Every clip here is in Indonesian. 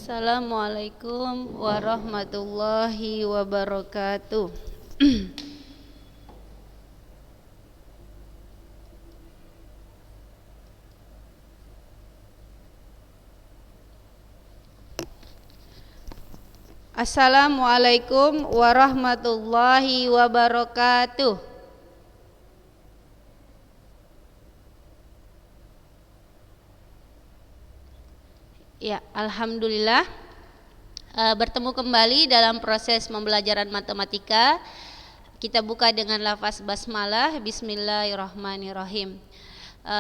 Assalamualaikum warahmatullahi wabarakatuh. Assalamualaikum warahmatullahi wabarakatuh. Ya, alhamdulillah bertemu kembali dalam proses pembelajaran matematika. Kita buka dengan lafaz basmalah, bismillahirrahmanirrahim.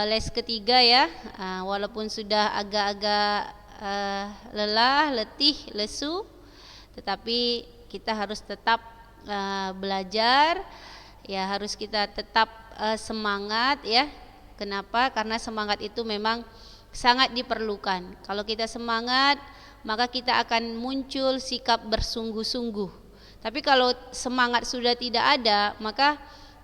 Les ketiga ya, walaupun sudah agak-agak lelah, letih, lesu, tetapi kita harus tetap belajar ya, harus kita tetap semangat ya. Kenapa? Karena semangat itu memang sangat diperlukan. Kalau kita semangat, maka kita akan muncul sikap bersungguh-sungguh. Tapi kalau semangat sudah tidak ada, maka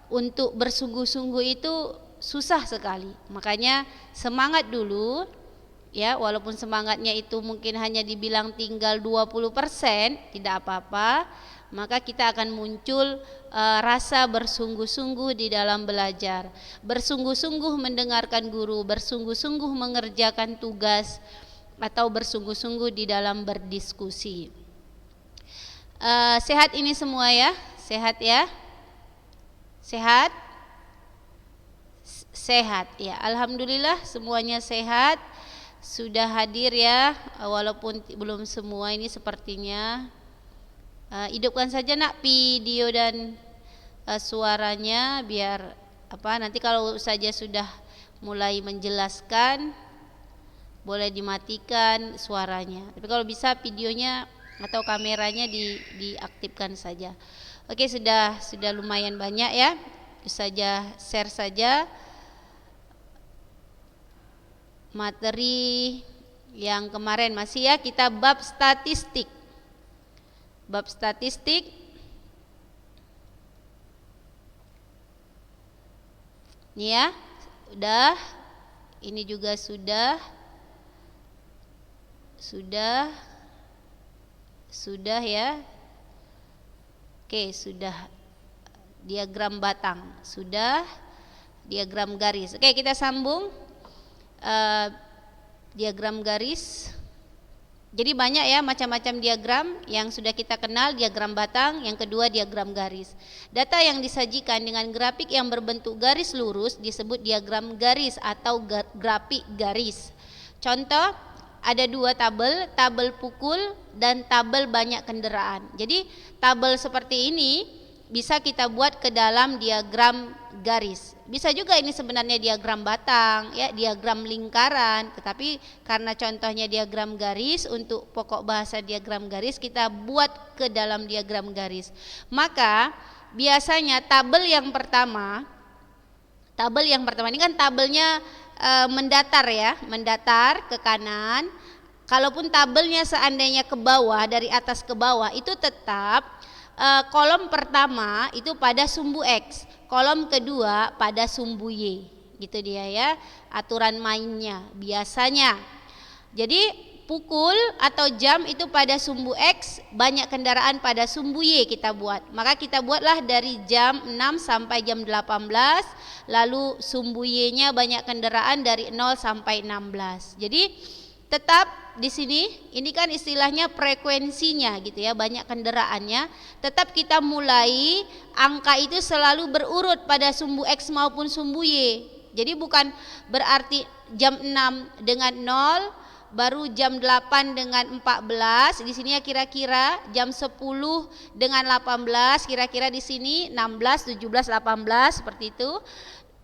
untuk bersungguh-sungguh itu susah sekali. Makanya semangat dulu ya, walaupun semangatnya itu mungkin hanya dibilang tinggal 20%, tidak apa-apa, maka kita akan muncul rasa bersungguh-sungguh di dalam belajar, bersungguh-sungguh mendengarkan guru, bersungguh-sungguh mengerjakan tugas, atau bersungguh-sungguh di dalam berdiskusi. Sehat ini semua ya? Sehat ya? Sehat? Sehat ya, alhamdulillah semuanya sehat. Sudah hadir ya, walaupun belum semua ini sepertinya. Hidupkan saja nak video dan suaranya, biar nanti kalau saja sudah mulai menjelaskan boleh dimatikan suaranya. Tapi kalau bisa videonya atau kameranya diaktifkan saja. Oke, sudah lumayan banyak ya. Itu saja, share saja materi yang kemarin masih ya, kita bab statistik. Bab statistik ini ya, udah, ini juga sudah ya. Oke, sudah diagram batang, sudah diagram garis. Oke, kita sambung diagram garis. Jadi banyak ya macam-macam diagram. Yang sudah kita kenal diagram batang, yang kedua diagram garis. Data yang disajikan dengan grafik yang berbentuk garis lurus disebut diagram garis atau grafik garis. Contoh, ada dua tabel, tabel pukul dan tabel banyak kendaraan. Jadi tabel seperti ini bisa kita buat ke dalam diagram garis. Bisa juga ini sebenarnya diagram batang ya, diagram lingkaran, tetapi karena contohnya diagram garis, untuk pokok bahasa diagram garis kita buat ke dalam diagram garis. Maka biasanya tabel yang pertama ini kan tabelnya mendatar ya, mendatar ke kanan. Kalaupun tabelnya seandainya ke bawah, dari atas ke bawah, itu tetap kolom pertama itu pada sumbu X, kolom kedua pada sumbu Y, gitu dia ya, aturan mainnya biasanya. Jadi pukul atau jam itu pada sumbu X, banyak kendaraan pada sumbu Y kita buat. Maka kita buatlah dari jam 6 sampai jam 18, lalu sumbu Y-nya banyak kendaraan dari 0 sampai 16. Jadi tetap di sini, ini kan istilahnya frekuensinya gitu ya, banyak kendaraannya. Tetap kita mulai angka itu selalu berurut pada sumbu X maupun sumbu Y. Jadi bukan berarti jam 6 dengan 0, baru jam 8 dengan 14. Di sini ya kira-kira jam 10 dengan 18, kira-kira di sini 16, 17, 18 seperti itu.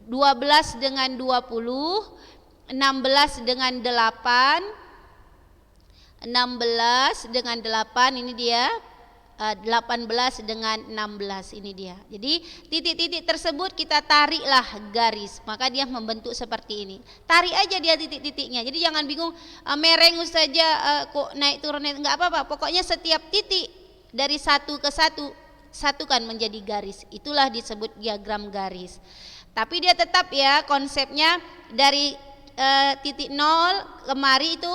12 dengan 20, 16 dengan 8, 16 dengan 8, ini dia 18 dengan 16, ini dia. Jadi titik-titik tersebut kita tariklah garis, maka dia membentuk seperti ini. Tarik aja dia titik-titiknya. Jadi jangan bingung, mereng saja kok naik turun, enggak apa-apa. Pokoknya setiap titik dari satu ke satu, satukan menjadi garis. Itulah disebut diagram garis. Tapi dia tetap ya konsepnya dari titik 0 kemari itu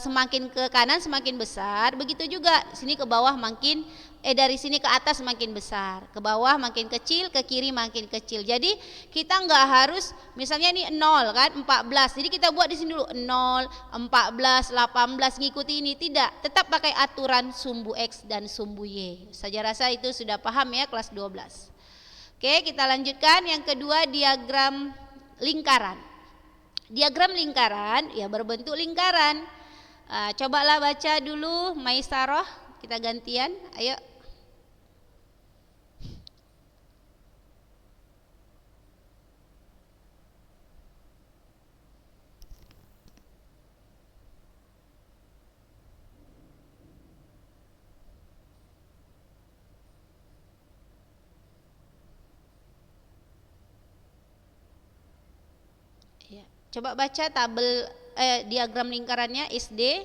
semakin ke kanan semakin besar, begitu juga sini ke bawah makin dari sini ke atas makin besar, ke bawah makin kecil, ke kiri makin kecil. Jadi kita nggak harus misalnya ini 0 kan 14, jadi kita buat di sini dulu 0, 14, 18 ngikuti ini, tidak, tetap pakai aturan sumbu X dan sumbu Y. Saya rasa itu sudah paham ya kelas 12. Oke, kita lanjutkan yang kedua, diagram lingkaran. Diagram lingkaran ya berbentuk lingkaran. Cobalah baca dulu Maisarah, kita gantian, ayo. Ya, coba baca tabel diagram lingkarannya SD.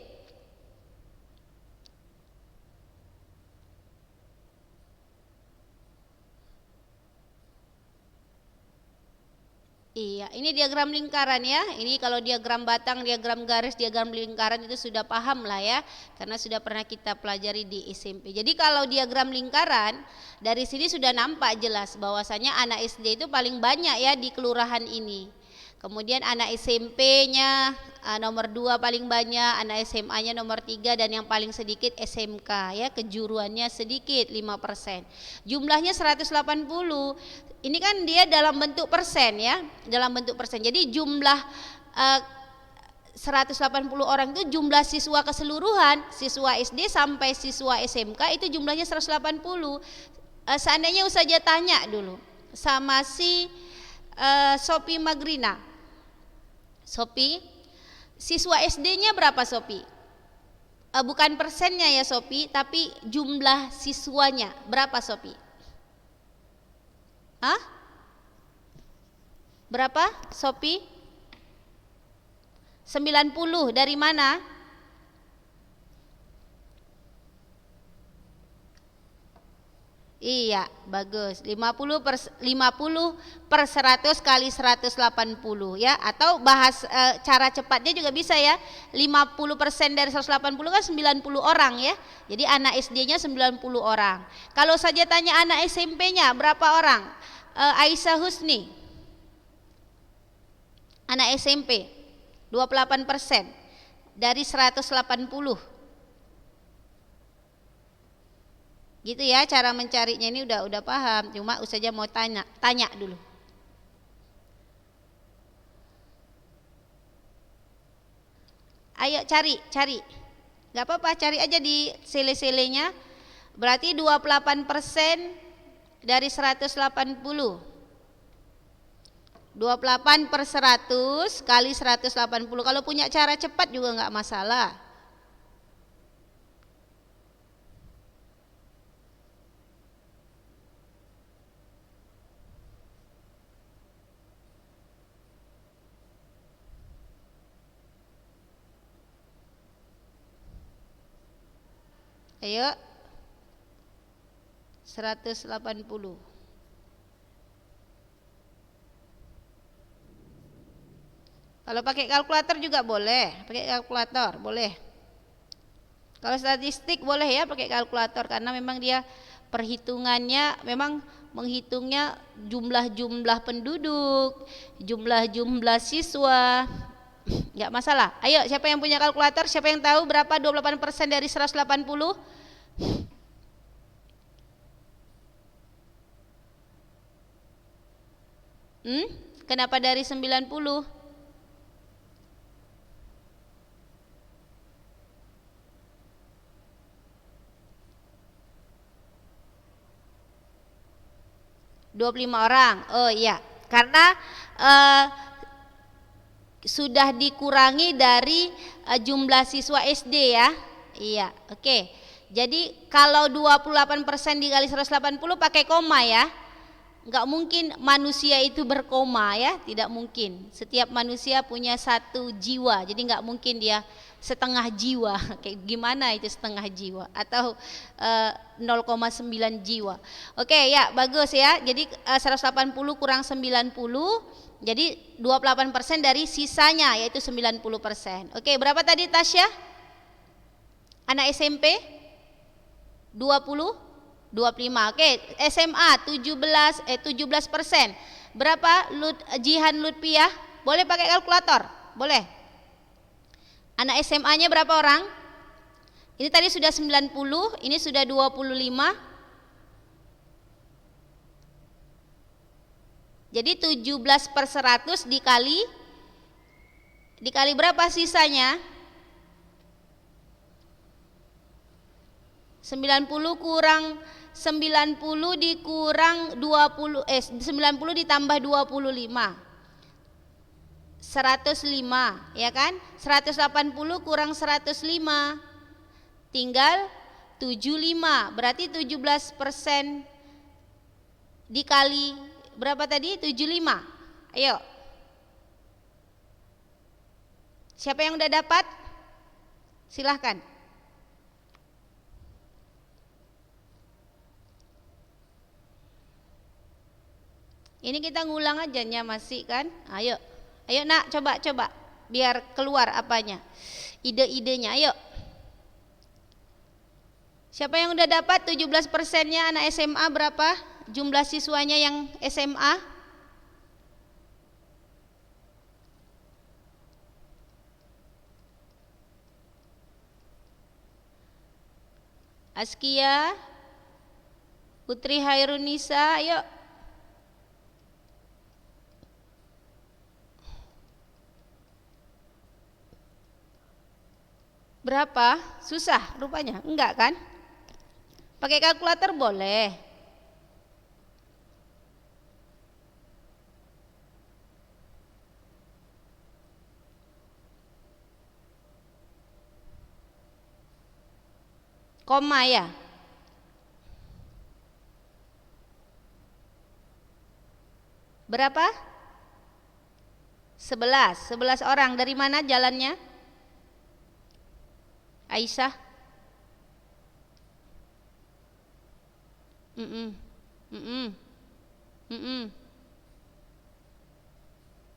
Iya, ini diagram lingkaran ya. Ini kalau diagram batang, diagram garis, diagram lingkaran itu sudah paham lah ya, karena sudah pernah kita pelajari di SMP. Jadi kalau diagram lingkaran, dari sini sudah nampak jelas bahwasanya anak SD itu paling banyak ya di kelurahan ini. Kemudian anak SMP-nya nomor 2 paling banyak, anak SMA-nya nomor 3, dan yang paling sedikit SMK ya, kejuruannya sedikit 5%. Jumlahnya 180. Ini kan dia dalam bentuk persen ya, dalam bentuk persen. Jadi jumlah 180 orang itu jumlah siswa keseluruhan, siswa SD sampai siswa SMK itu jumlahnya 180. Seandainya Ustazah tanya dulu sama si Sopi Magrina, Sopi, siswa SD-nya berapa Sopi? Bukan persennya ya Sopi, tapi jumlah siswanya berapa Sopi? Hah? Berapa Sopi? 90, dari mana? Iya, bagus. 50 per 100 kali 180 ya, atau bahas cara cepatnya juga bisa ya. 50% dari 180 kan 90 orang ya. Jadi anak SD-nya 90 orang. Kalau saja tanya anak SMP-nya berapa orang? Aisyah Husni, anak SMP 28% dari 180. Gitu ya cara mencarinya, ini udah paham, cuma Ustazah mau tanya dulu. Ayo cari, nggak apa-apa, cari aja di sele-selenya. Berarti 28% dari 180. 28 per 100 kali 180. Kalau punya cara cepat juga nggak masalah. Ayo 180. Kalau pakai kalkulator juga boleh, pakai kalkulator boleh. Kalau statistik boleh ya pakai kalkulator, karena memang dia perhitungannya memang menghitungnya jumlah-jumlah penduduk, jumlah-jumlah siswa. Enggak masalah. Ayo, siapa yang punya kalkulator? Siapa yang tahu berapa 28% dari 180? Kenapa dari 90? ...25 orang. Oh iya, karena sudah dikurangi dari jumlah siswa SD ya. Iya, oke. Jadi kalau 28% dikali 180 pakai koma ya. Enggak mungkin manusia itu berkoma ya, tidak mungkin. Setiap manusia punya satu jiwa, jadi enggak mungkin dia setengah jiwa. Kayak gimana itu setengah jiwa atau 0,9 jiwa. Oke ya, bagus ya. Jadi 180 kurang 90, jadi 28% dari sisanya, yaitu 90%. Oke, berapa tadi Tasya? Anak SMP 20, 25. Oke, SMA 17%. Berapa Jihan Lutfiah? Boleh pakai kalkulator? Boleh. Anak SMA-nya berapa orang? Ini tadi sudah 90, ini sudah 25. Jadi 17/100 dikali berapa sisanya? 90 kurang 90 dikurang 20 90 ditambah 25. 105, ya kan? 180 kurang 105 tinggal 75. Berarti 17% dikali berapa tadi? 75. Ayo. Siapa yang udah dapat? Silahkan. Ini kita ngulang aja nya masih kan? Ayo. Ayo nak, coba biar keluar apanya. Ide-idenya, ayo. Siapa yang udah dapat 17%-nya anak SMA berapa? Jumlah siswanya yang SMA? Askia, Putri Hairunisa, ayo. Berapa? Susah rupanya? Enggak kan? Pakai kalkulator boleh. Koma ya? Berapa? 11 orang. Dari mana jalannya? Aisyah.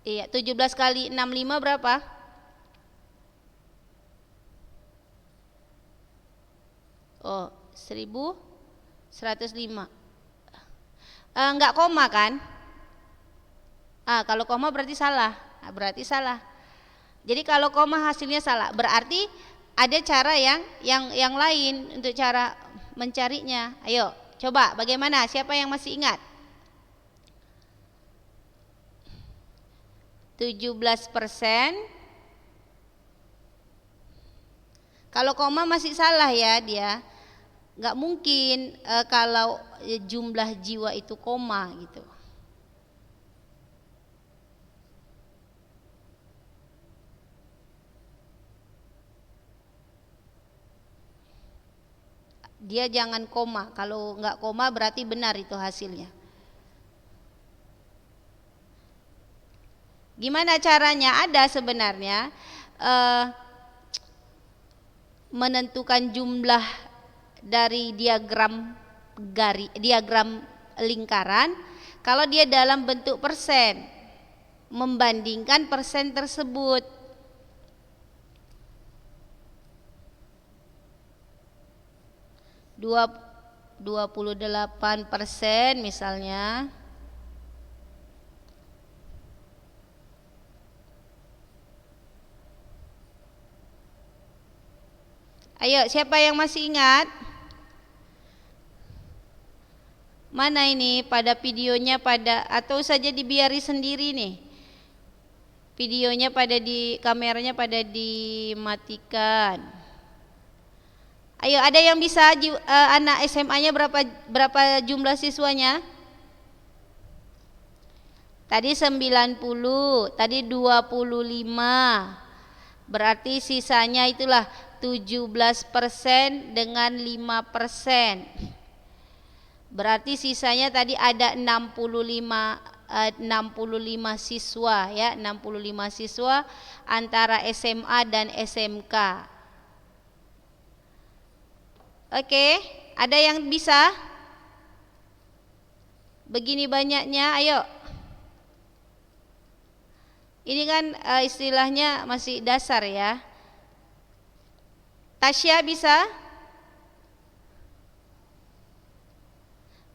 Iya, 17 kali 65 berapa? Oh, 1105. Enggak koma kan? Kalau koma berarti salah. Jadi kalau koma hasilnya salah, berarti ada cara yang lain untuk cara mencarinya. Ayo, coba bagaimana? Siapa yang masih ingat? 17%. Kalau koma masih salah ya dia. Nggak mungkin kalau jumlah jiwa itu koma gitu. Dia jangan koma. Kalau nggak koma berarti benar itu hasilnya. Gimana caranya? Ada sebenarnya menentukan jumlah dari diagram lingkaran kalau dia dalam bentuk persen, membandingkan persen tersebut. 28% misalnya. Ayo, siapa yang masih ingat? Mana ini pada videonya atau saja dibiari sendiri nih. Videonya kameranya pada dimatikan. Ayo, ada yang bisa anak SMA-nya berapa jumlah siswanya? Tadi 90, tadi 25. Berarti sisanya itulah 17% dengan 5%. Berarti sisanya tadi ada 65 65 siswa ya, 65 siswa antara SMA dan SMK. Oke, ada yang bisa? Begini banyaknya, ayo. Ini kan istilahnya masih dasar ya. Tasya bisa?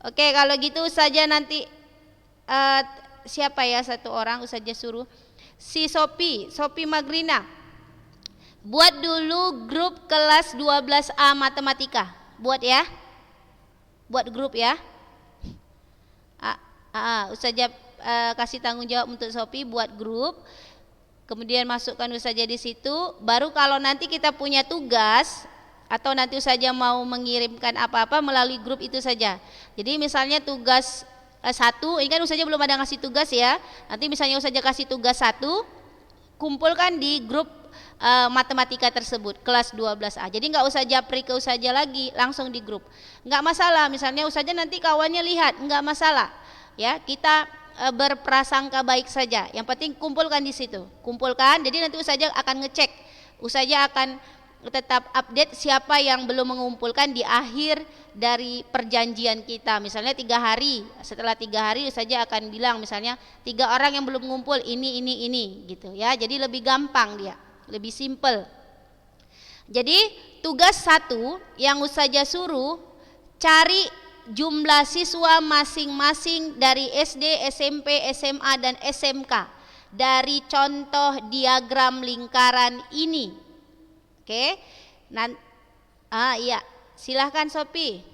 Oke, kalau gitu saja nanti siapa ya satu orang saja suruh si Sophie Magrina. Buat dulu grup kelas 12A matematika. Buat ya. Buat grup ya. Ustazah kasih tanggung jawab untuk Sophie buat grup. Kemudian masukkan Ustazah di situ. Baru kalau nanti kita punya tugas atau nanti Ustazah mau mengirimkan apa-apa melalui grup itu saja. Jadi misalnya tugas 1, ini kan Ustazah belum ada ngasih tugas ya. Nanti misalnya Ustazah kasih tugas 1, kumpulkan di grup matematika tersebut kelas 12A. Jadi nggak usah japri ke Ustazah lagi, langsung di grup. Nggak masalah. Misalnya Ustazah nanti kawannya lihat, nggak masalah. Ya, kita berprasangka baik saja. Yang penting kumpulkan di situ. Kumpulkan. Jadi nanti Ustazah akan ngecek. Ustazah akan tetap update siapa yang belum mengumpulkan di akhir dari perjanjian kita. Misalnya 3 hari. Setelah 3 hari Ustazah akan bilang misalnya 3 orang yang belum ngumpul ini gitu ya. Jadi lebih gampang dia, lebih simple. Jadi tugas 1 yang Ustazah suruh cari jumlah siswa masing-masing dari SD, SMP, SMA dan SMK dari contoh diagram lingkaran ini. Oke. Iya, silahkan Sophie.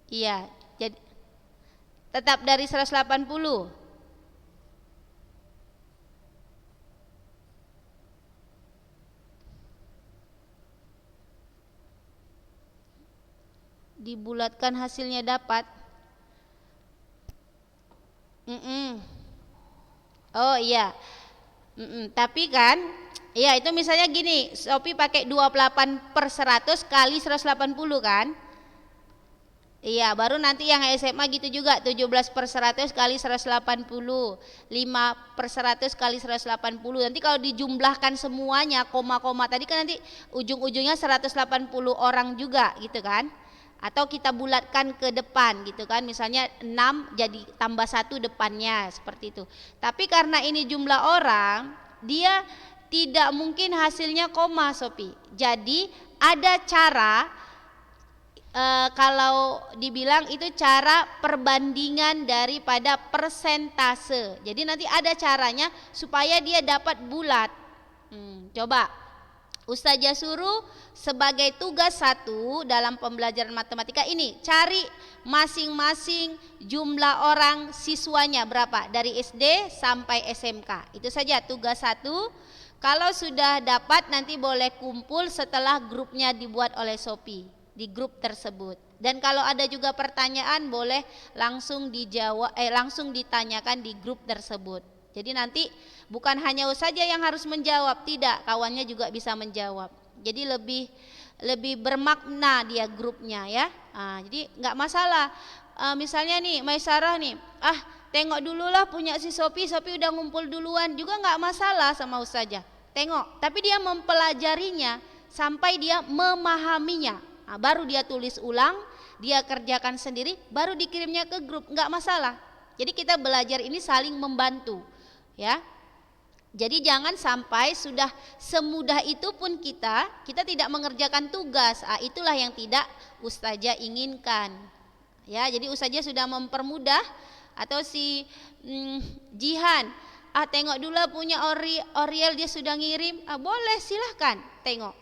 Iya, jadi tetap dari 180. Dibulatkan hasilnya dapat. Oh iya. Tapi kan ya itu misalnya gini, Sophie pakai 28/100 kali 180 kan. Iya, baru nanti yang SMA gitu juga 17/100 kali 180, 5/100 kali 180. Nanti kalau dijumlahkan semuanya koma-koma tadi kan nanti ujung-ujungnya 180 orang juga gitu kan. Atau kita bulatkan ke depan gitu kan, misalnya 6 jadi tambah 1 depannya seperti itu. Tapi karena ini jumlah orang, dia tidak mungkin hasilnya koma Sophie. Jadi ada cara kalau dibilang itu cara perbandingan daripada persentase. Jadi nanti ada caranya supaya dia dapat bulat. Coba Ustazah suruh sebagai tugas 1 dalam pembelajaran matematika ini, cari masing-masing jumlah orang siswanya berapa dari SD sampai SMK. Itu saja tugas 1. Kalau sudah dapat nanti boleh kumpul setelah grupnya dibuat oleh Sophie di grup tersebut. Dan kalau ada juga pertanyaan boleh langsung dijawab langsung ditanyakan di grup tersebut. Jadi nanti bukan hanya Ustazah yang harus menjawab, tidak, kawannya juga bisa menjawab. Jadi lebih bermakna dia grupnya ya. Jadi nggak masalah. Misalnya nih Maisarah nih, tengok dulu lah punya si Sophie udah ngumpul duluan, juga nggak masalah sama Ustazah. Tengok, tapi dia mempelajarinya sampai dia memahaminya. Baru dia tulis ulang, dia kerjakan sendiri, baru dikirimnya ke grup, nggak masalah. Jadi kita belajar ini saling membantu. Ya, jadi jangan sampai sudah semudah itu pun kita tidak mengerjakan tugas. Itulah yang tidak Ustazah inginkan. Ya, jadi Ustazah sudah mempermudah. Atau si Jihan, tengok dulu punya Oriel dia sudah ngirim. Boleh, silahkan tengok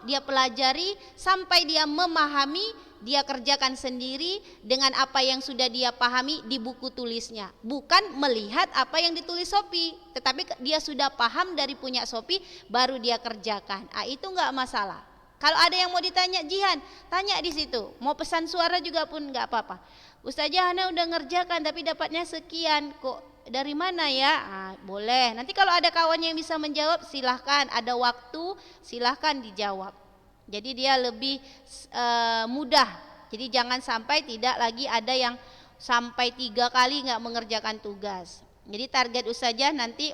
dia pelajari sampai dia memahami. Dia kerjakan sendiri dengan apa yang sudah dia pahami di buku tulisnya, bukan melihat apa yang ditulis Sophie, tetapi dia sudah paham dari punya Sophie baru dia kerjakan. Itu enggak masalah. Kalau ada yang mau ditanya Jihan, tanya di situ. Mau pesan suara juga pun enggak apa-apa. Ustazah Hana udah ngerjakan tapi dapatnya sekian, kok dari mana ya? Boleh. Nanti kalau ada kawan yang bisa menjawab silahkan, ada waktu silahkan dijawab. Jadi dia lebih mudah. Jadi jangan sampai tidak lagi ada yang sampai 3 kali nggak mengerjakan tugas. Jadi target ustazah nanti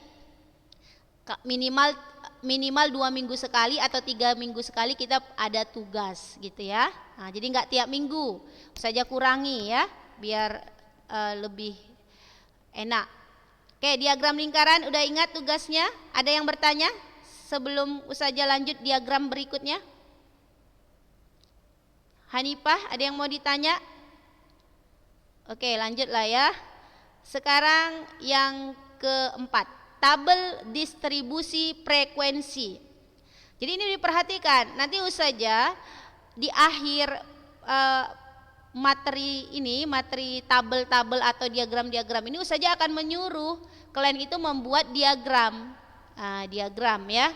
minimal 2 minggu sekali atau 3 minggu sekali kita ada tugas gitu ya. Jadi nggak tiap minggu, ustazah kurangi ya biar lebih enak. Oke, diagram lingkaran udah ingat tugasnya? Ada yang bertanya sebelum ustazah lanjut diagram berikutnya? Hanifah, ada yang mau ditanya? Oke, lanjutlah ya. Sekarang yang keempat, tabel distribusi frekuensi. Jadi ini diperhatikan, nanti ustazah di akhir materi tabel-tabel atau diagram-diagram ini ustazah akan menyuruh kalian itu membuat diagram. Diagram ya.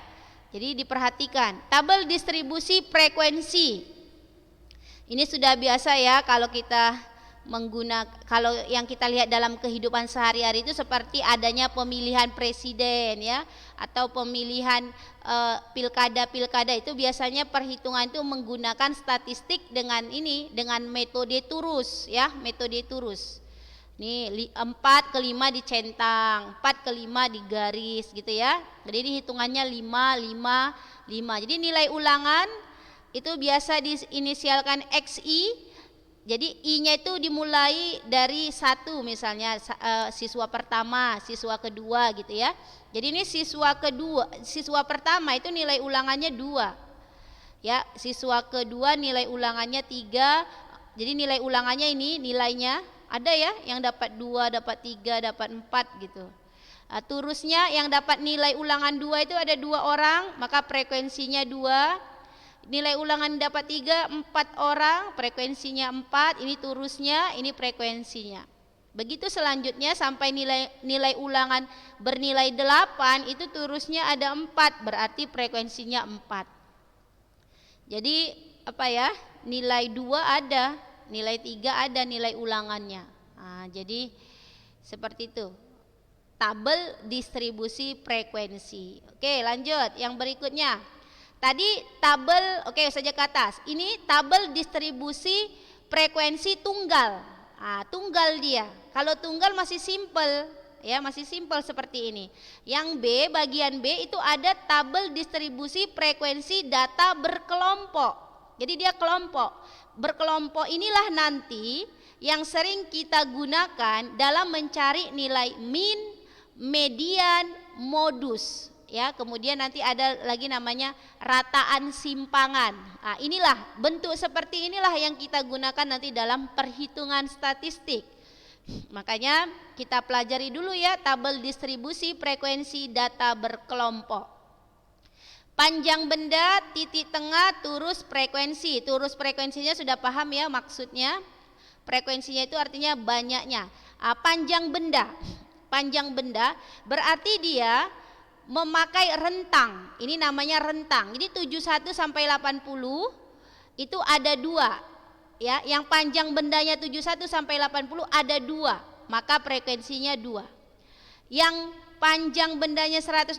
Jadi diperhatikan, tabel distribusi frekuensi. Ini sudah biasa ya kalau kita kalau yang kita lihat dalam kehidupan sehari-hari itu seperti adanya pemilihan presiden ya atau pemilihan pilkada itu biasanya perhitungan itu menggunakan statistik dengan metode turus ya, metode turus. Nih 4 ke 5 dicentang, 4 ke 5 digaris gitu ya. Jadi ini hitungannya 5 5 5. Jadi nilai ulangan itu biasa diinisialkan XI. Jadi I-nya itu dimulai dari 1 misalnya siswa pertama, siswa kedua gitu ya. Jadi ini siswa pertama itu nilai ulangannya 2. Ya, siswa kedua nilai ulangannya 3. Jadi nilai ulangannya ini nilainya ada ya yang dapat 2, dapat 3, dapat 4 gitu. Turusnya yang dapat nilai ulangan 2 itu ada 2 orang, maka frekuensinya 2. Nilai ulangan dapat 3, 4 orang, frekuensinya 4, ini turusnya, ini frekuensinya. Begitu selanjutnya sampai nilai ulangan bernilai 8, itu turusnya ada 4, berarti frekuensinya 4. Jadi apa ya? Nilai 2 ada, nilai 3 ada nilai ulangannya. Jadi seperti itu. Tabel distribusi frekuensi. Oke, lanjut yang berikutnya. Tadi tabel, oke saja ke atas. Ini tabel distribusi frekuensi tunggal. Tunggal dia. Kalau tunggal masih simple, ya masih simple seperti ini. Yang B, bagian B itu ada tabel distribusi frekuensi data berkelompok. Jadi dia kelompok. Berkelompok inilah nanti yang sering kita gunakan dalam mencari nilai min, median, modus. Ya, kemudian nanti ada lagi namanya rataan simpangan. Inilah bentuk seperti inilah yang kita gunakan nanti dalam perhitungan statistik. Makanya kita pelajari dulu ya tabel distribusi frekuensi data berkelompok. Panjang benda, titik tengah, turus frekuensi. Turus frekuensinya sudah paham ya maksudnya. Frekuensinya itu artinya banyaknya. Panjang benda berarti dia memakai rentang. Ini namanya rentang. Jadi 71 sampai 80 itu ada 2. Ya, yang panjang bendanya 71 sampai 80 ada 2, maka frekuensinya 2. Yang panjang bendanya 121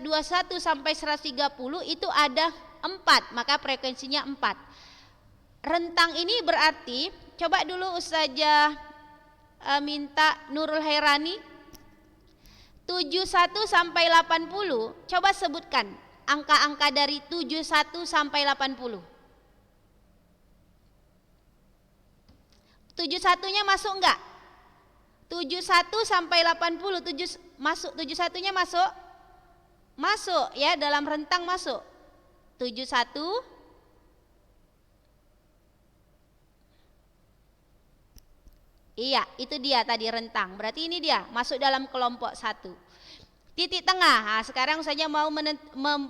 sampai 130 itu ada 4, maka frekuensinya 4. Rentang ini berarti coba dulu ustazah minta Nurul Hairani 71 sampai 80, coba sebutkan angka-angka dari 71 sampai 80. 71-nya masuk enggak? 71 sampai 80, masuk 71-nya masuk? Masuk ya, dalam rentang masuk. 71 Iya, itu dia tadi rentang. Berarti ini dia masuk dalam kelompok 1. Titik tengah. Sekarang saya mau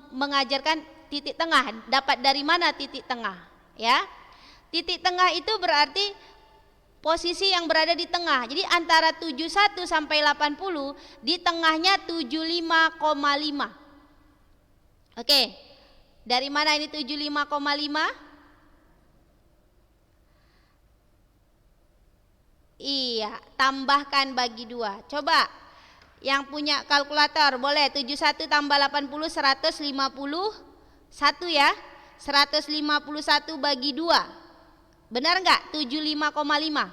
mengajarkan titik tengah. Dapat dari mana titik tengah? Ya. Titik tengah itu berarti posisi yang berada di tengah. Jadi antara 71 sampai 80, di tengahnya 75,5. Oke. Dari mana ini 75,5? 75 Iya, tambahkan bagi 2. Coba yang punya kalkulator boleh 71 tambah 80 151 ya. 151 bagi 2. Benar enggak? 75,5.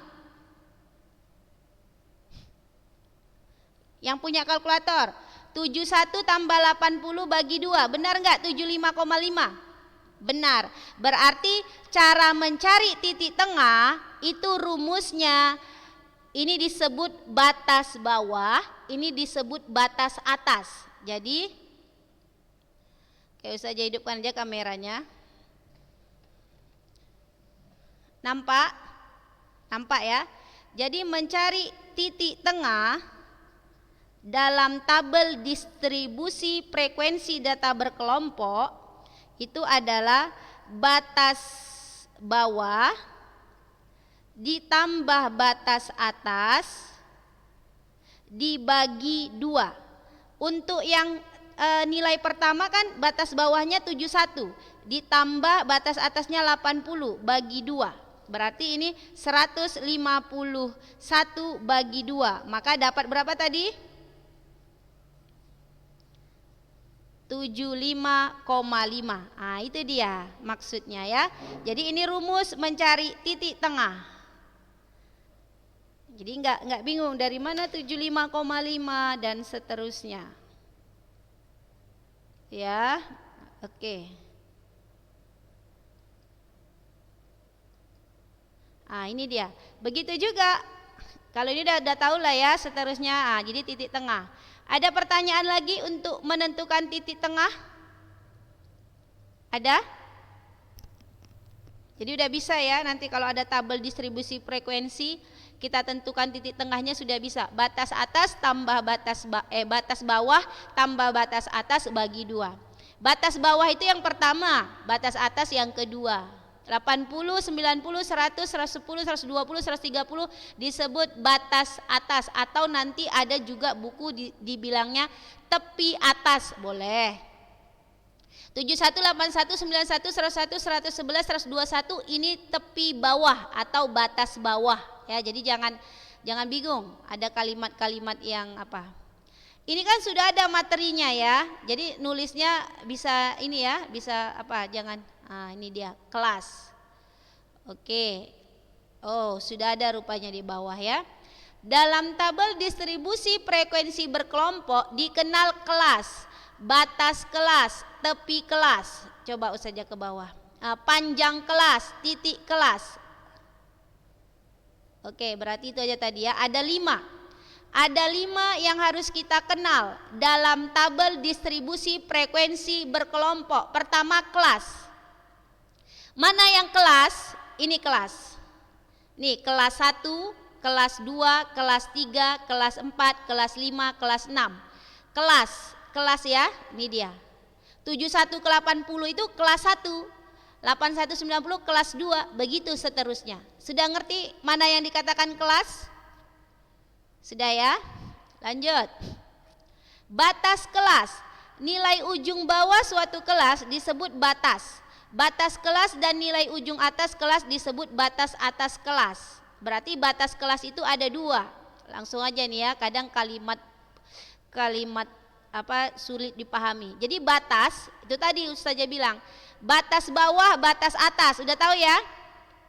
Yang punya kalkulator 71 tambah 80 bagi 2. Benar enggak? 75,5. Benar. Berarti cara mencari titik tengah itu rumusnya ini disebut batas bawah, ini disebut batas atas. Jadi kayak usah aja hidupkan aja kameranya. Nampak? Nampak ya? Jadi mencari titik tengah dalam tabel distribusi frekuensi data berkelompok itu adalah batas bawah ditambah batas atas dibagi 2. Untuk yang nilai pertama kan batas bawahnya 71 ditambah batas atasnya 80 bagi 2. Berarti ini 151 bagi 2. Maka dapat berapa tadi? 75,5. Nah, itu dia maksudnya ya. Jadi ini rumus mencari titik tengah. Jadi nggak bingung dari mana 75,5 dan seterusnya. Ya, oke. Ah, ini dia. Begitu juga. Kalau ini udah tahu lah ya seterusnya. Jadi titik tengah. Ada pertanyaan lagi untuk menentukan titik tengah? Ada? Jadi udah bisa ya. Nanti kalau ada tabel distribusi frekuensi, kita tentukan titik tengahnya sudah bisa. Batas atas tambah batas bawah tambah batas atas bagi 2. Batas bawah itu yang pertama, batas atas yang kedua. 80, 90, 100, 110, 120, 130 disebut batas atas, atau nanti ada juga buku dibilangnya tepi atas, boleh. 71, 81, 91, 101, 111, 121 ini tepi bawah atau batas bawah ya. Jadi jangan bingung, ada kalimat-kalimat yang apa. Ini kan sudah ada materinya ya. Jadi nulisnya bisa ini ya, bisa apa? Jangan ini dia kelas. Oke. Oh, sudah ada rupanya di bawah ya. Dalam tabel distribusi frekuensi berkelompok dikenal kelas, batas kelas, tepi kelas. Coba saja ke bawah. Panjang kelas, titik kelas. Oke, berarti itu aja tadi ya. Ada 5. Ada 5 yang harus kita kenal dalam tabel distribusi frekuensi berkelompok. Pertama, kelas. Mana yang kelas? Ini kelas. Nih, kelas 1, kelas 2, kelas 3, kelas 4, kelas 5, kelas 6. Kelas ya, ini dia. 71 ke 80 itu kelas 1. 81 90 kelas 2, begitu seterusnya. Sudah ngerti mana yang dikatakan kelas? Sudah ya? Lanjut. Batas kelas. Nilai ujung bawah suatu kelas disebut batas. Batas kelas dan nilai ujung atas kelas disebut batas atas kelas. Berarti batas kelas itu ada 2. Langsung aja nih ya, kadang kalimat apa sulit dipahami. Jadi batas itu tadi Ustazah bilang, batas bawah, batas atas. Udah tahu ya?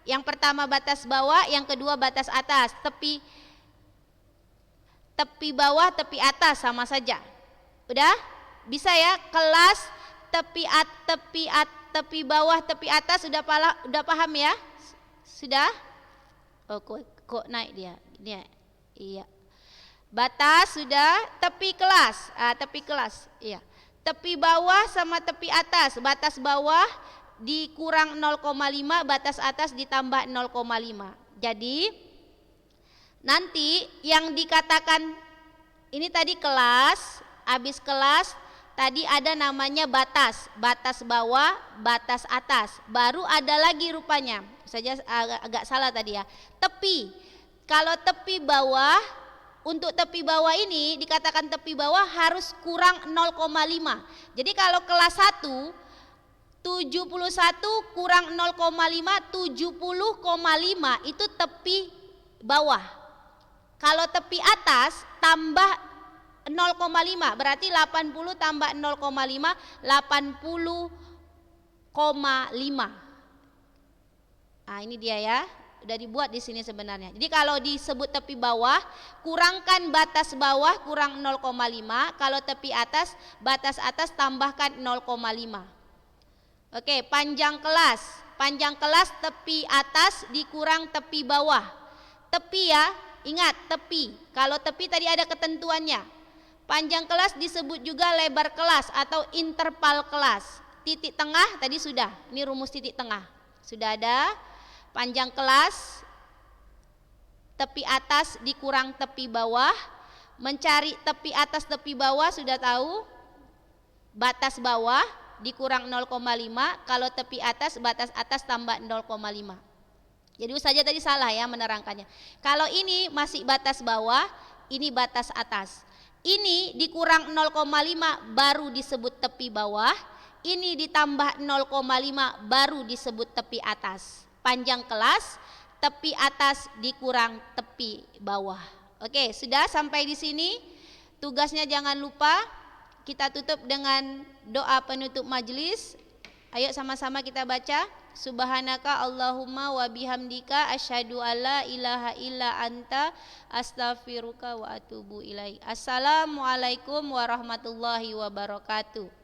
Yang pertama batas bawah, yang kedua batas atas. Tepi bawah, tepi atas sama saja. Udah? Bisa ya? Kelas, tepi bawah, tepi atas udah paham ya? Sudah? Oh, kok naik dia? Iya. Batas sudah, tepi kelas. Tepi kelas. Iya. Tepi bawah sama tepi atas. Batas bawah dikurang 0,5, batas atas ditambah 0,5. Jadi nanti yang dikatakan ini tadi kelas, habis kelas tadi ada namanya batas, batas bawah, batas atas. Baru ada lagi rupanya, saja agak salah tadi ya. Tepi. Kalau tepi bawah, untuk tepi bawah ini dikatakan tepi bawah harus kurang 0,5. Jadi kalau kelas 1 71 kurang 0,5 70,5 itu tepi bawah. Kalau tepi atas tambah 0,5, berarti 80 tambah 0,5, 80,5. Nah, ini dia ya. Udah dibuat di sini sebenarnya. Jadi kalau disebut tepi bawah, kurangkan batas bawah kurang 0,5. Kalau tepi atas, batas atas tambahkan 0,5. Oke, panjang kelas. Panjang kelas tepi atas dikurang tepi bawah. Tepi ya, ingat tepi. Kalau tepi tadi ada ketentuannya. Panjang kelas disebut juga lebar kelas atau interval kelas. Titik tengah tadi sudah. Ini rumus titik tengah. Sudah ada. Panjang kelas tepi atas dikurang tepi bawah. Mencari tepi atas tepi bawah sudah tahu. Batas bawah dikurang 0,5. Kalau tepi atas, batas atas tambah 0,5. Jadi saja tadi salah ya menerangkannya. Kalau ini masih batas bawah, ini batas atas. Ini dikurang 0,5 baru disebut tepi bawah. Ini ditambah 0,5 baru disebut tepi atas. Panjang kelas, tepi atas dikurang tepi bawah. Oke, sudah sampai di sini. Tugasnya jangan lupa kita tutup dengan doa penutup majelis. Ayo sama-sama kita baca. Subhanaka Allahumma wa bihamdika asyhadu alla ilaha illa anta astaghfiruka wa atubu ilaik. Assalamualaikum warahmatullahi wabarakatuh.